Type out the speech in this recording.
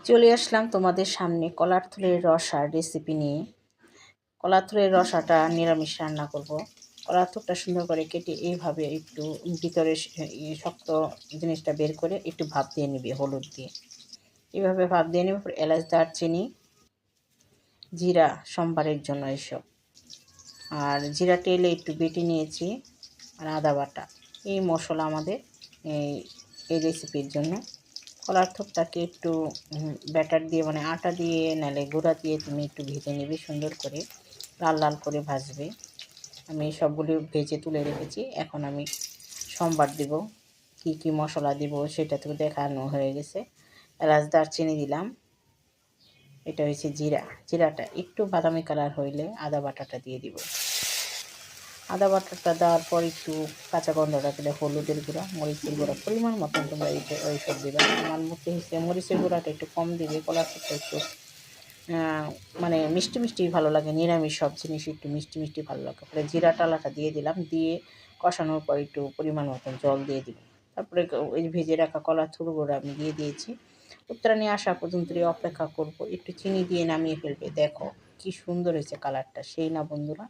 চলে আসলাম তোমাদের সামনে কলার থুলের রসার রেসিপি নিয়ে। কলার থুলের রসাটা নিরামিষ রান্না করব। কলার থুলটা সুন্দর করে কেটে এইভাবে একটু ভিতরে শক্ত জিনিসটা বের করে একটু ভাপ দিয়ে নিবে হলুদ দিয়ে। এইভাবে ভাপ দিয়ে নেবে। এলাচ, দারচিনি, জিরা সম্বারের জন্য এসব, আর জিরা তেলে একটু বেটে নিয়েছি, আর আদা বাটা। এই মশলা আমাদের এই রেসিপির জন্য। কলার থোপটাকে একটু ব্যাটার দিয়ে, মানে আটা দিয়ে নালে গুঁড়া দিয়ে তুমি একটু ভেজে নেবে, সুন্দর করে লাল লাল করে ভাজবে। আমি সবগুলো ভেজে তুলে রেখেছি। এখন আমি সম্বার দিব, কি কি মশলা দিব সেটা তো দেখানো হয়ে গেছে। এলাচ, দারচিনি দিলাম। এটা হয়েছে জিরা। জিরাটা একটু বাদামি কালার হইলে আদা বাটাটা দিয়ে দিব। আদা বাটাটা দেওয়ার পর একটু কাঁচা গন্ধটা দিলে হলুদের গুঁড়া, মরিচের গুঁড়া পরিমাণ মতন তোমরা ওইসব দেবে। আমার মধ্যে হচ্ছে মরিচের গুঁড়াটা একটু কম দিবে, কলার থোপটা একটু মানে মিষ্টি মিষ্টি ভালো লাগে। নিরামিষ সব জিনিস একটু মিষ্টি মিষ্টি ভালো লাগে। পরে জিরা টালাটা দিয়ে দিলাম, দিয়ে কষানোর পর একটু পরিমাণ মতন জল দিয়ে দিব। তারপরে ওই ভেজে রাখা কলার থুরগুলো আমি দিয়ে দিয়েছি। উত্তরাণী আসা পর্যন্ত অপেক্ষা করব। একটু চিনি দিয়ে নামিয়ে ফেলবে। দেখো কি সুন্দর হয়েছে কালারটা, সেই না বন্ধুরা?